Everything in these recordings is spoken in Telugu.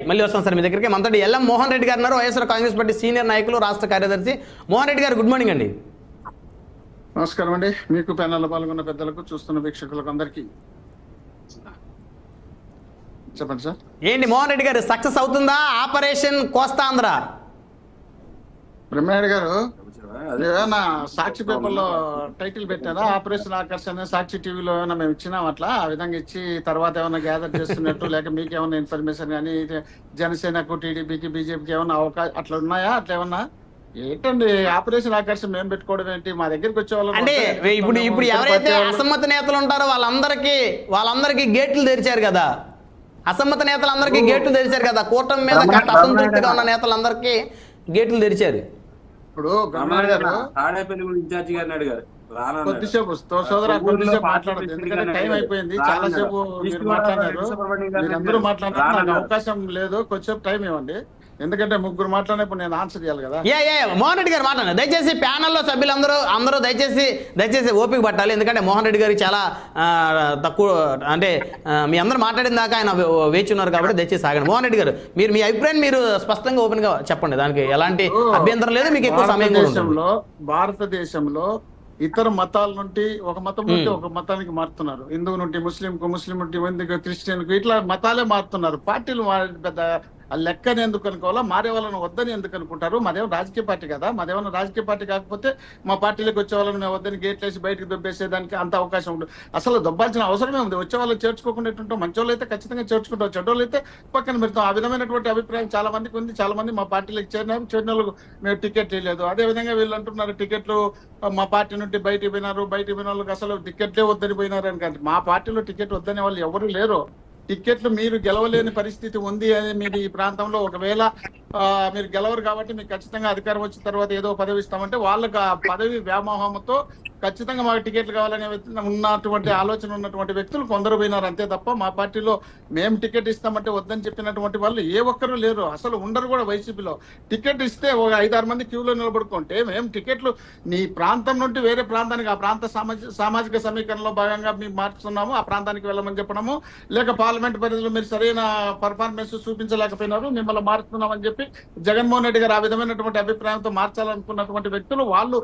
మళ్ళీ వస్తాం సార్ మీ దగ్గరికి. మనతో ఎల్ఎం మోహన్ రెడ్డి గారు ఉన్నారు, వైఎస్ఆర్ కాంగ్రెస్ పార్టీ సీనియర్ నాయకులు, రాష్ట్ర కార్యదర్శి. మోహన్ రెడ్డి గారు, గుడ్ మార్నింగ్ అండి. నమస్కారం అండి. మీకు ప్యానెల్లో పాల్గొన్న పెద్దలకు, చూస్తున్న వీక్షకులకు అందరికీ చెప్పండి సార్. ఏంటి మోహన్ రెడ్డి గారు, సక్సెస్ అవుతుందా ఆపరేషన్ కోస్తాంధ్ర? బ్రహ్మనాయుడు గారు ఏమైనా సాక్షి పేపర్లో టైటిల్ పెట్టారా? ఆపరేషన్ ఆకర్షణ సాక్షి టీవీలో ఏమైనా మేము ఇచ్చినాం అట్లా ఆ విధంగా ఇచ్చి తర్వాత ఏమైనా గ్యాదర్ చేస్తున్నట్టు లేక మీకు ఏమైనా ఇన్ఫర్మేషన్ కానీ జనసేనకు, టీడీపీకి, బీజేపీకి ఏమైనా అవకాశం అట్లా ఉన్నాయా? అట్లా ఏమన్నా ఏంటండి ఆపరేషన్ ఆకర్షణ మేము పెట్టుకోవడం ఏంటి? మా దగ్గరికి వచ్చే వాళ్ళు అంటే ఇప్పుడు ఎవరైతే అసమ్మత నేతలు ఉంటారో వాళ్ళందరికీ గేట్లు తెరిచారు కదా. అసమ్మత నేతలందరికీ గేట్లు తెరిచారు కదా. కూటమి మీద అసంతృప్తిగా ఉన్న నేతలందరికీ గేట్లు తెరిచారు. ఇప్పుడు బ్రహ్మనాయుడు గారు కొద్దిసేపు కొద్దిసేపు మాట్లాడదు, ఎందుకంటే టైం అయిపోయింది. చాలా సేపు మీరు మాట్లాడారు, మీరందరూ మాట్లాడారు. నాకు అవకాశం లేదు, కొద్దిసేపు టైం ఇవ్వండి. ఎందుకంటే ముగ్గురు మాట్లాడినప్పుడు నేను ఆన్సర్ చేయాలి కదా. మోహన్ రెడ్డి గారు మాట్లాడండి దయచేసి. ప్యానల్లో సభ్యులందరూ దయచేసి ఓపిక పట్టాలి. ఎందుకంటే మోహన్ రెడ్డి గారికి చాలా తక్కువ, అంటే మీ అందరూ మాట్లాడిన దాకా ఆయన వేచి ఉన్నారు కాబట్టి దయచేసి ఆగండి. మోహన్ రెడ్డి గారు, మీరు మీ అభిప్రాయం మీరు స్పష్టంగా ఓపెన్ గా చెప్పండి. దానికి ఎలాంటి అభ్యంతరం లేదు, మీకు ఎక్కువ సమయం కూడా ఉంటుంది. భారతదేశంలో ఇతర మతాల నుండి ఒక మతం నుండి ఒక మతానికి మారుతున్నారు. హిందువు నుండి ముస్లిం నుండి హిందువుకు, క్రిస్టియన్ కు, ఇట్లా మతాలే మారుతున్నారు. పార్టీలు పెద్ద లెక్కని ఎందుకు అనుకోవాలా? మారే వాళ్ళని వద్దని ఎందుకు అనుకుంటారు? మాదేమో రాజకీయ పార్టీ కదా. మాదేమన్నా రాజకీయ పార్టీ కాకపోతే మా పార్టీలకు వచ్చే వాళ్ళని మేము వద్దని గేట్లేసి బయటకు దొబ్బేసేదానికి అంత అవకాశం ఉంటుంది. అసలు దొబ్బాల్సిన అవసరమే ఉంది. వచ్చే వాళ్ళని చేర్చుకోకుండా ఎట్టుంటాం? మంచి వాళ్ళు అయితే ఖచ్చితంగా చేర్చుకుంటాం, చెడ్డోళ్ళు అయితే పక్కన పెడతాం. ఆ విధమైనటువంటి అభిప్రాయం చాలా మందికి ఉంది. చాలా మంది మా పార్టీలకు చేరిన వాళ్ళకు మేము టికెట్ ఇవ్వలేదు. అదే విధంగా వీళ్ళు అంటున్నారు టికెట్లు మా పార్టీ నుండి బయటికి పోయిన వాళ్ళకి అసలు టికెట్లే వద్దని పోయినారు అని. కానీ మా పార్టీలో టికెట్ వద్దనే వాళ్ళు ఎవరు లేరు. టికెట్లు మీరు గెలవలేని పరిస్థితి ఉంది అని మీరు ఈ ప్రాంతంలో ఒకవేళ మీరు గెలవరు కాబట్టి మీకు ఖచ్చితంగా అధికారం వచ్చిన తర్వాత ఏదో పదవి ఇస్తామంటే వాళ్ళకి ఆ పదవి వ్యామోహంతో ఖచ్చితంగా మాకు టికెట్లు కావాలనే ఉన్నటువంటి ఆలోచన ఉన్నటువంటి వ్యక్తులు కొందరు పోయినారు అంతే తప్ప మా పార్టీలో మేము టికెట్ ఇస్తామంటే వద్దని చెప్పినటువంటి వాళ్ళు ఏ ఒక్కరు లేరు. అసలు ఉండరు కూడా వైసీపీలో. టికెట్ ఇస్తే ఒక 5-6 మంది క్యూలో నిలబడుకుంటే మేము టికెట్లు నీ ప్రాంతం నుండి వేరే ప్రాంతానికి, ఆ ప్రాంత సామాజిక సమీకరణలో భాగంగా మేము మార్చుతున్నాము, ఆ ప్రాంతానికి వెళ్ళమని చెప్పడము, లేక పార్లమెంట్ పరిధిలో మీరు సరైన పర్ఫార్మెన్స్ చూపించలేకపోయినారు, మిమ్మల్ని మారుస్తున్నామని చెప్పి జగన్మోహన్ రెడ్డి గారు ఆ విధమైనటువంటి అభిప్రాయంతో మార్చాలనుకున్నటువంటి వ్యక్తులు వాళ్ళు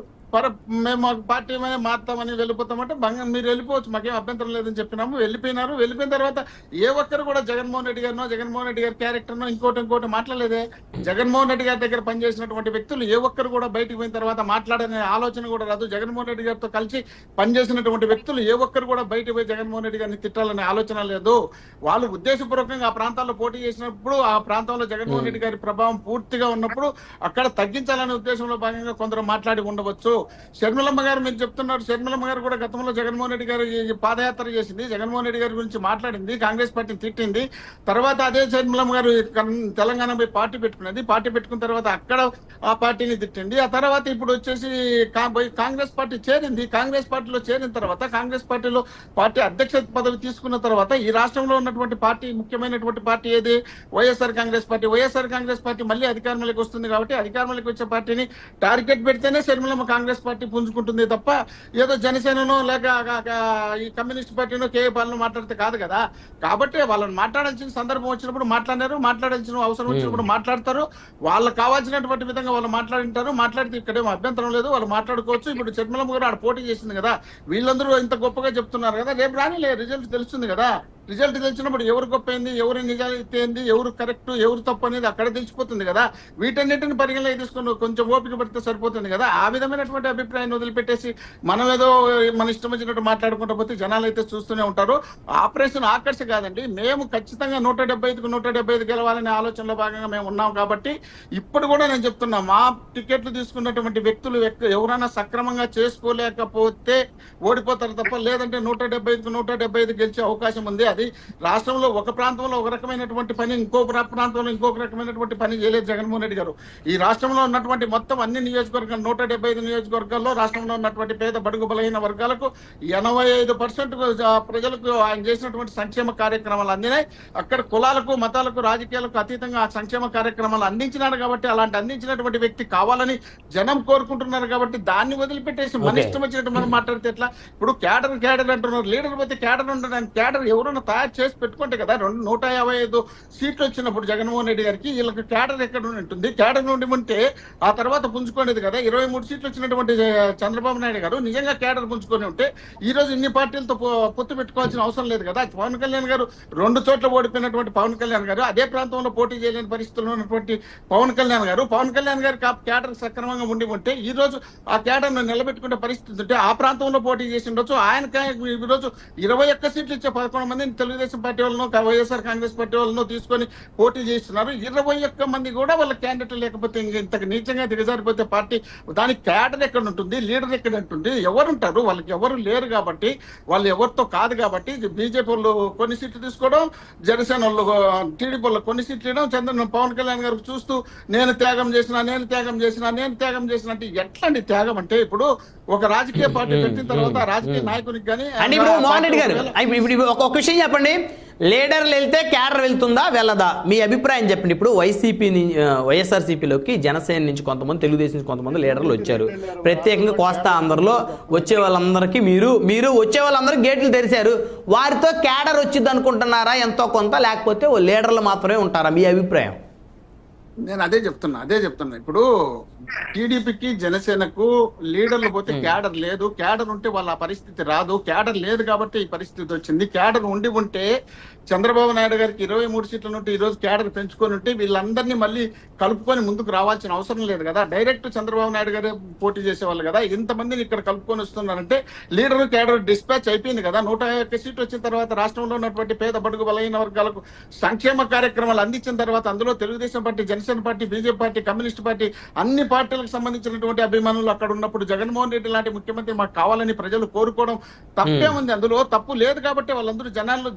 మేము పార్టీ మీద మారుతామని వెళ్ళిపోతామంటే మీరు వెళ్ళిపోవచ్చు, మాకేం అభ్యంతరం లేదని చెప్పినాము. వెళ్ళిపోయినారు. వెళ్ళిపోయిన తర్వాత ఏ ఒక్కరు కూడా జగన్మోహన్ రెడ్డి గారి క్యారెక్టర్నో ఇంకోటి మాట్లాడలేదే. జగన్మోహన్ రెడ్డి గారి దగ్గర పనిచేసినటువంటి వ్యక్తులు ఏ ఒక్కరు కూడా బయటకు పోయిన తర్వాత మాట్లాడనే ఆలోచన కూడా రాదు. జగన్మోహన్ రెడ్డి గారితో కలిసి పనిచేసినటువంటి వ్యక్తులు ఏ ఒక్కరు కూడా బయటకు పోయి జగన్మోహన్ రెడ్డి గారిని తిట్టాలనే ఆలోచన లేదు. వాళ్ళు ఉద్దేశపూర్వకంగా ఆ ప్రాంతాల్లో పోటీ చేసినప్పుడు, ఆ ప్రాంతంలో జగన్మోహన్ రెడ్డి గారి ప్రభావం పూర్తిగా ఉన్నప్పుడు అక్కడ తగ్గించాలనే ఉద్దేశంలో భాగంగా కొందరు మాట్లాడి ఉండవచ్చు. షర్మిలమ్మ గారు మీరు చెప్తున్నారు, షర్మిలమ్మ గారు కూడా గతంలో జగన్మోహన్ రెడ్డి గారు పాదయాత్ర చేసింది, జగన్మోహన్ రెడ్డి గారి గురించి మాట్లాడింది, కాంగ్రెస్ పార్టీని తిట్టింది. తర్వాత అదే షర్మిలమ్మ గారు తెలంగాణ పోయి పార్టీ పెట్టుకున్నది. పార్టీ పెట్టుకున్న తర్వాత అక్కడ ఆ పార్టీని తిట్టింది. ఆ తర్వాత ఇప్పుడు వచ్చేసి కాంగ్రెస్ పార్టీ చేరింది. కాంగ్రెస్ పార్టీలో చేరిన తర్వాత కాంగ్రెస్ పార్టీలో పార్టీ అధ్యక్ష పదవి తీసుకున్న తర్వాత ఈ రాష్ట్రంలో ఉన్నటువంటి పార్టీ, ముఖ్యమైనటువంటి పార్టీ ఏది? వైఎస్ఆర్ కాంగ్రెస్ పార్టీ. వైఎస్ఆర్ కాంగ్రెస్ పార్టీ మళ్ళీ అధికారంలోకి వస్తుంది కాబట్టి అధికారంలోకి వచ్చే పార్టీని టార్గెట్ పెడితేనే షర్మిలమ్మ కాంగ్రెస్ పార్టీ పుంజుకుంటుంది తప్ప ఏదో జనసేనను లేక ఈ కమ్యూనిస్ట్ పార్టీనో కేఏపాలను మాట్లాడితే కాదు కదా. కాబట్టి వాళ్ళని మాట్లాడాల్సిన సందర్భం వచ్చినప్పుడు మాట్లాడారు, మాట్లాడాల్సిన అవసరం వచ్చినప్పుడు మాట్లాడతారు. వాళ్ళకి కావాల్సినటువంటి విధంగా వాళ్ళు మాట్లాడింటారు. మాట్లాడితే ఇక్కడేమో అభ్యంతరం లేదు, వాళ్ళు మాట్లాడుకోవచ్చు. ఇప్పుడు షర్మిలమ్మ గారు ఆడ పోటీ చేసింది కదా, వీళ్ళందరూ ఇంత గొప్పగా చెప్తున్నారు కదా, రేపు రానిలే రిజల్ట్ తెలుస్తుంది కదా. రిజల్ట్ తెలిసినప్పుడు ఎవరు గొప్ప అయింది, ఎవరు నిజాయితీ అయింది, ఎవరు కరెక్ట్, ఎవరు తప్పు అనేది అక్కడ తెలిసిపోతుంది కదా. వీటన్నిటిని పరిగణలోకి తీసుకుని కొంచెం ఓపిక పడితే సరిపోతుంది కదా. ఆ విధమైనటువంటి అభిప్రాయాన్ని వదిలిపెట్టేసి మనం ఏదో మన ఇష్టం వచ్చినట్టు మాట్లాడుకుంటూ పోతే జనాలు అయితే చూస్తూనే ఉంటారు. ఆపరేషన్ ఆకర్ష కాదండి. మేము ఖచ్చితంగా 175కు 175 గెలవాలనే ఆలోచనలో భాగంగా మేము ఉన్నాం కాబట్టి ఇప్పుడు కూడా నేను చెప్తున్నా, మా టికెట్లు తీసుకున్నటువంటి వ్యక్తులు ఎవరైనా సక్రమంగా చేసుకోలేకపోతే ఓడిపోతారు తప్ప, లేదంటే 175కు 175 గెలిచే అవకాశం ఉంది. అది రాష్ట్రంలో ఒక ప్రాంతంలో ఒక రకమైనటువంటి పని, ఇంకో ప్రాంతంలో ఇంకొక రకమైనటువంటి పని చేయలేదు జగన్మోహన్ రెడ్డి గారు. ఈ రాష్ట్రంలో ఉన్నటువంటి మొత్తం అన్ని నియోజకవర్గాలు 175 నియోజకవర్గాల్లో రాష్ట్రంలో ఉన్నటువంటి పేద బడుగు బలహీన వర్గాలకు 85% ప్రజలకు ఆయన చేసినటువంటి సంక్షేమ కార్యక్రమాలు అందినాయి. అక్కడ కులాలకు, మతాలకు, రాజకీయాలకు అతీతంగా ఆ సంక్షేమ కార్యక్రమాలు అందించినాడు కాబట్టి అలాంటి అందించినటువంటి వ్యక్తి కావాలని జనం కోరుకుంటున్నారు కాబట్టి దాన్ని వదిలిపెట్టేసి మన ఇష్టం వచ్చినట్టు మనం మాట్లాడితే ఎట్లా? ఇప్పుడు క్యాడర్ అంటున్నారు, లీడర్ పోతే క్యాడర్ ఉండడానికి క్యాడర్ ఎవరన్నా తయారు చేసి పెట్టుకుంటే కదా 155 సీట్లు వచ్చినప్పుడు జగన్మోహన్ రెడ్డి గారికి వీళ్ళకి క్యాడర్ ఎక్కడ ఉంటుంది, క్యాడర్ నుండి ఉంటే ఆ తర్వాత పుంజుకునేది కదా. 23 సీట్లు వచ్చినటువంటి చంద్రబాబు నాయుడు గారు నిజంగా క్యాడర్ పుంజుకొని ఉంటే ఈ రోజు ఇన్ని పార్టీలతో పొత్తు పెట్టుకోవాల్సిన అవసరం లేదు కదా. పవన్ కళ్యాణ్ గారు 2 చోట్ల ఓడిపోయినటువంటి పవన్ కళ్యాణ్ గారు, అదే ప్రాంతంలో పోటీ చేయలేని పరిస్థితుల్లో ఉన్నటువంటి పవన్ కళ్యాణ్ గారికి ఆ క్యాడర్ సక్రమంగా ఉండి ఉంటే ఈ రోజు ఆ క్యాడర్ ను నిలబెట్టుకునే పరిస్థితి ఉంటే ఆ ప్రాంతంలో పోటీ చేసి ఉండొచ్చు. ఆయనకి ఈ రోజు 21 సీట్లు ఇచ్చే 11 మందిని తెలుగుదేశం పార్టీ వాళ్ళను వైఎస్ఆర్ కాంగ్రెస్ పార్టీ వాళ్ళను తీసుకొని పోటీ చేస్తున్నారు. 21 మంది కూడా వాళ్ళ క్యాండిడేట్ లేకపోతే ఇంతకు నీచంగా దిగజారిపోతే పార్టీ దానికి క్యాడర్ ఎక్కడ ఉంటుంది, లీడర్ ఎక్కడ ఉంటుంది, ఎవరుంటారు? వాళ్ళకి ఎవరు లేరు కాబట్టి, వాళ్ళు ఎవరితో కాదు కాబట్టి బీజేపీ వాళ్ళు కొన్ని సీట్లు తీసుకోవడం, జనసేన వాళ్ళు టీడీపీ వాళ్ళు కొన్ని సీట్లు ఇవ్వడం, పవన్ కళ్యాణ్ గారికి చూస్తూ నేను త్యాగం చేసిన అంటే ఎట్లాంటి త్యాగం అంటే ఇప్పుడు ఒక రాజకీయ పార్టీ పెట్టిన తర్వాత రాజకీయ నాయకునికి కానీ అంటే ఇప్పుడు మోహన్ రెడ్డి గారు ఇప్పుడు ఒక విషయం చెప్పండి, లీడర్లు వెళ్తే క్యాడర్ వెళ్తుందా వెళ్ళదా? మీ అభిప్రాయం చెప్పండి. ఇప్పుడు వైఎస్ఆర్సీపీలోకి జనసేన నుంచి కొంతమంది, తెలుగుదేశం నుంచి కొంతమంది లీడర్లు వచ్చారు. ప్రత్యేకంగా కోస్తా ఆంధ్రలో వచ్చే వాళ్ళందరికీ మీరు వచ్చే వాళ్ళందరికీ గేట్లు తెరిచారు. వారితో క్యాడర్ వచ్చింది అనుకుంటున్నారా ఎంతో కొంత, లేకపోతే ఓ లీడర్లు మాత్రమే ఉంటారా? మీ అభిప్రాయం. నేను అదే చెప్తున్నా. ఇప్పుడు టీడీపీకి జనసేనకు లీడర్లు పోతే క్యాడర్ లేదు, క్యాడర్ ఉంటే వాళ్ళ పరిస్థితి రాదు. క్యాడర్ లేదు కాబట్టి ఈ పరిస్థితి వచ్చింది. క్యాడర్ ఉంటే చంద్రబాబు నాయుడు గారికి 23 సీట్ల నుండి ఈ రోజు క్యాడర్ పెంచుకొని ఉంటే వీళ్ళందరినీ మళ్ళీ కలుపుకొని ముందుకు రావాల్సిన అవసరం లేదు కదా. డైరెక్ట్ చంద్రబాబు నాయుడు గారే పోటీ చేసేవాళ్ళు కదా. ఇంతమందిని ఇక్కడ కలుపుకొని వస్తున్నారంటే లీడర్ క్యాడర్ డిస్పాచ్ అయిపోయింది కదా. 151 సీట్లు వచ్చిన తర్వాత రాష్ట్రంలో ఉన్నటువంటి పేద బడుగు బలహీన వర్గాలకు సంక్షేమ కార్యక్రమాలు అందించిన తర్వాత అందులో Telugu Desam party, Janasena party, BJP party, communist party అన్ని పార్టీలకు సంబంధించినటువంటి అభిమానులు అక్కడ ఉన్నప్పుడు జగన్మోహన్ రెడ్డి లాంటి ముఖ్యమంత్రి మాకు కావాలని ప్రజలు కోరుకోవడం తప్పే ఉంది. అందులో తప్పు లేదు కాబట్టి వాళ్ళందరూ జనాలు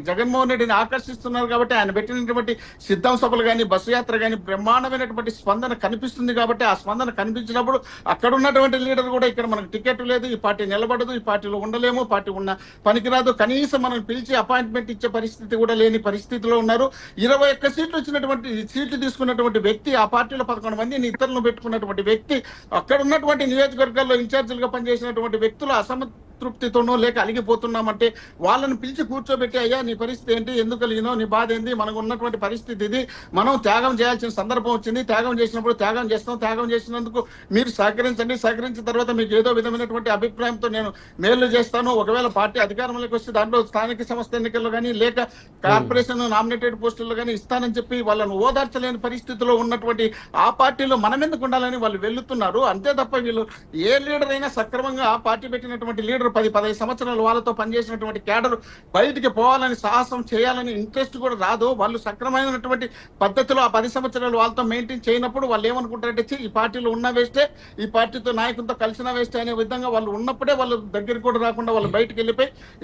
జగన్మోహన్ రెడ్డిని ఆకర్షిస్తున్నారు కాబట్టి ఆయన పెట్టినటువంటి సిద్ధం సభలు కానీ, బస్సు యాత్ర కానీ బ్రహ్మాండమైనటువంటి స్పందన కనిపిస్తుంది కాబట్టి ఆ స్పందన కనిపించినప్పుడు అక్కడ ఉన్నటువంటి లీడర్ కూడా ఇక్కడ మనకు టికెట్ లేదు, ఈ పార్టీ నిలబడదు, ఈ పార్టీలో ఉండలేము, పార్టీ ఉన్న పనికిరాదు, కనీసం మనం పిలిచి అపాయింట్మెంట్ ఇచ్చే పరిస్థితి కూడా లేని పరిస్థితిలో ఉన్నారు. 21 సీట్లు వచ్చినటువంటి సీట్లు తీసుకున్నటువంటి వ్యక్తి, ఆ పార్టీలో 11 మందిని ఇతరులను పెట్టుకున్నటువంటి వ్యక్తి, అక్కడ ఉన్నటువంటి నియోజకవర్గాల్లో ఇన్ఛార్జీలుగా పనిచేసినటువంటి వ్యక్తులు అసంతృప్తితోనో లేక అలిగిపోతున్నామంటే వాళ్ళని పిలిచి కూర్చోబెట్టి, అయ్యా నీ పరిస్థితి ఏంటి, ఎందుకు కలిగినో, నీ బాధ ఏంటి, మనకు ఉన్నటువంటి పరిస్థితి ఇది, మనం త్యాగం చేయాల్సిన సందర్భం వచ్చింది, త్యాగం చేసినప్పుడు త్యాగం చేస్తాం, త్యాగం చేసినందుకు మీరు సహకరించండి, సహకరించిన తర్వాత మీకు ఏదో విధమైనటువంటి అభిప్రాయంతో నేను మేలు చేస్తాను, ఒకవేళ పార్టీ అధికారంలోకి వస్తే దాంట్లో స్థానిక సంస్థ ఎన్నికల్లో కానీ లేక కార్పొరేషన్ నామినేటెడ్ పోస్టుల్లో కానీ ఇస్తానని చెప్పి వాళ్ళను ఓదార్చలేని పరిస్థితిలో ఉన్నటువంటి ఆ పార్టీలో మనం ఎందుకు ఉండాలని వాళ్ళు వెళ్తున్నారు. అంతే తప్ప వీళ్ళు ఏ లీడర్ అయినా సక్రమంగా ఆ పార్టీ పెట్టినటువంటి లీడర్ 10-15 సంవత్సరాలు వాళ్ళతో పనిచేసినటువంటి క్యాడర్ బయటికి పోవాలని, సాహసం చేయాలని ఇంట్రెస్ట్ కూడా రాదు. వాళ్ళు సక్రమైనటువంటి పద్ధతిలో ఆ 10 సంవత్సరాలు వాళ్ళతో మెయింటైన్ చేయనప్పుడు వాళ్ళు ఏమనుకుంటారంటే ఈ పార్టీలో ఉన్న వేస్టే, ఈ పార్టీతో నాయకులతో కలిసిన వేస్టే అనే విధంగా వాళ్ళు ఉన్నప్పుడే వాళ్ళు దగ్గరికి కూడా రాకుండా వాళ్ళు బయటకు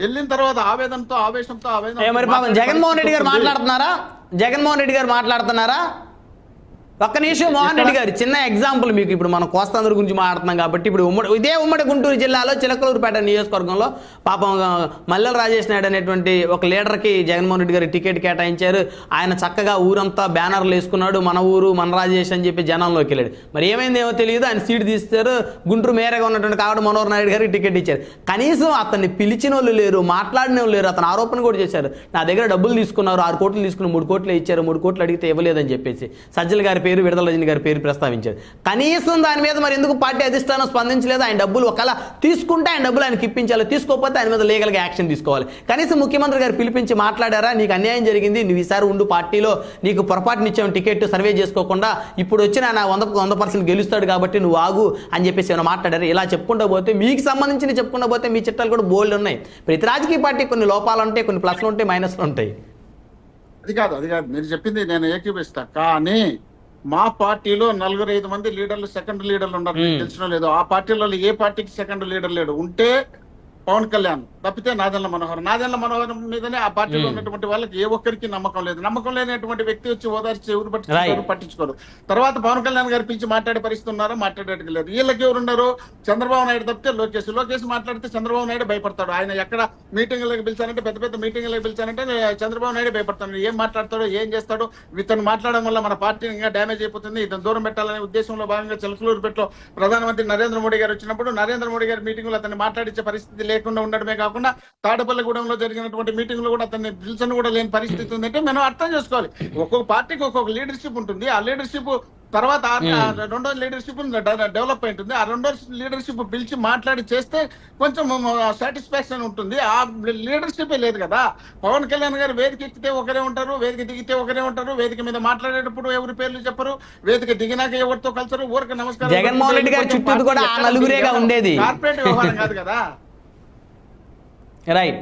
వెళ్ళిన తర్వాత ఆవేదనతో, ఆవేశంతో జగన్మోహన్ రెడ్డి గారు మాట్లాడుతున్నారా? ఒక్క నిమిషం మోహన్ రెడ్డి గారు, చిన్న ఎగ్జాంపుల్ మీకు. ఇప్పుడు మనం కోస్తాంధ్ర గురించి మాట్లాడుతున్నాం కాబట్టి ఇప్పుడు ఉమ్మడి గుంటూరు జిల్లాలో చిలకలూరుపేట నియోజకవర్గంలో పాపం మల్లెల రాజేష్ నాయుడు అనేటువంటి ఒక లీడర్కి జగన్మోహన్ రెడ్డి గారు టికెట్ కేటాయించారు. ఆయన చక్కగా ఊరంతా బ్యానర్లు వేసుకున్నాడు, మన ఊరు మన రాజేష్ అని చెప్పి జనంలోకి వెళ్ళాడు. మరి ఏమైంది ఏమో తెలియదు, ఆయన సీటు తీస్తారు. గుంటూరు మేయర్గా ఉన్నటువంటి కావడ మనోహర్ నాయుడు గారికి టికెట్ ఇచ్చారు. కనీసం అతన్ని పిలిచిన వాళ్ళు లేరు, మాట్లాడిన వాళ్ళు లేరు. అతను ఆరోపణ కూడా చేశారు, నా దగ్గర డబ్బులు తీసుకున్నారు, 6 కోట్లు తీసుకుని 3 కోట్లు ఇచ్చారు, 3 కోట్లు అడిగితే ఇవ్వలేదని చెప్పేసి సజ్జల గారి పేరు, విడుదల రజని గారి పేరు ప్రస్తావించారు. కనీసం దాని మీద మరి ఎందుకు పార్టీ అధిష్టానం స్పందించలేదు? ఆయన డబ్బులు ఒకవేళ తీసుకుంటే ఆయన డబ్బులు ఆయనకి ఇప్పించాలి, తీసుకోకపోతే ఆయన మీద లీగల్గా యాక్షన్ తీసుకోవాలి. కనీసం ముఖ్యమంత్రి గారు పిలిపించి మాట్లాడారా, నీకు అన్యాయం జరిగింది, నువ్వు ఈసారి ఉండు పార్టీలో, నీకు పొరపాటునిచ్చాము టికెట్ సర్వే చేసుకోకుండా, ఇప్పుడు వచ్చిన ఆయన 100% గెలుస్తాడు కాబట్టి నువ్వు ఆగు అని చెప్పేసి ఏమైనా మాట్లాడారు? ఇలా చెప్పుకుంటూ పోతే, మీకు సంబంధించి చెప్పుకుంటూ పోతే మీ చట్టాలు కూడా బోల్డ్ ఉన్నాయి. ప్రతి రాజకీయ పార్టీ కొన్ని లోపాలు ఉంటాయి, కొన్ని ప్లస్లు ఉంటాయి, మైనస్లు ఉంటాయి. అది కాదు మీరు చెప్పింది నేను ఏకీపిస్తా. కానీ మా పార్టీలో 4-5 మంది లీడర్లు, సెకండ్ లీడర్లు ఉన్నారు, తెలిసిన లేదు. ఆ పార్టీలో ఏ పార్టీకి సెకండ్ లీడర్ లేడు. ఉంటే పవన్ కళ్యాణ్ తప్పితే నాదెండ్ల మనోహర్ మీదనే ఆ పార్టీలో ఉన్నటువంటి వాళ్ళకి ఏ ఒక్కరికి నమ్మకం లేదు. నమ్మకం లేనటువంటి వ్యక్తి వచ్చి ఓదార్చి ఎవరు పట్టించుకోరు. తర్వాత పవన్ కళ్యాణ్ గారు పిలిచి మాట్లాడే పరిస్థితి ఉన్నారో, మాట్లాడేటికి లేదు. వీళ్ళకి ఎవరు ఉన్నారు? చంద్రబాబు నాయుడు తప్పితే లోకేష్ మాట్లాడితే చంద్రబాబు నాయుడు భయపడతాడు. ఆయన ఎక్కడ మీటింగ్లకు పిలిచారంటే, పెద్ద మీటింగ్లకు పిలిచారంటే చంద్రబాబు నాయుడు భయపడతాడు. ఏం మాట్లాడతాడో, ఏం చేస్తాడో, ఇతను మాట్లాడడం వల్ల మన పార్టీ ఇంకా డ్యామేజ్ అయిపోతుంది, ఇతను దూరం పెట్టాలనే ఉద్దేశంలో భాగంగా చిలకలూరుపేటలో ప్రధానమంత్రి నరేంద్ర మోడీ గారు వచ్చినప్పుడు నరేంద్ర మోడీ గారి మీటింగ్ లో అతన్ని మాట్లాడించే పరిస్థితి లేకుండా ఉండడమే కాకుండా కాకుండా తాడేపల్లిగూడెంలో జరిగినటువంటి మీటింగ్ లో కూడా అతన్ని పిలిచని కూడా లేని పరిస్థితి ఉందంటే మనం అర్థం చేసుకోవాలి. ఒక్కొక్క పార్టీకి ఒక్కొక్క లీడర్షిప్ ఉంటుంది. ఆ లీడర్షిప్ తర్వాత రెండో లీడర్షిప్ డెవలప్ ఉంటుంది. ఆ రెండో లీడర్షిప్ పిలిచి మాట్లాడి చేస్తే కొంచెం సాటిస్ఫాక్షన్ ఉంటుంది. ఆ లీడర్షిప్ లేదు కదా. పవన్ కళ్యాణ్ గారు వేదిక ఎక్కితే ఒకరే ఉంటారు, వేదిక దిగితే ఒకరే ఉంటారు, వేదిక మీద మాట్లాడేటప్పుడు ఎవరి పేర్లు చెప్పరు, వేదిక దిగినాక ఎవరితో కలిసారు, ఊరికి నమస్కారం. జగన్మోహన్ రెడ్డి గారి చుట్టూ కూడా ఆ నలుగురేగా ఉండేది. కార్పొరేట్ వ్యవహారం కాదు కదా. రైట్.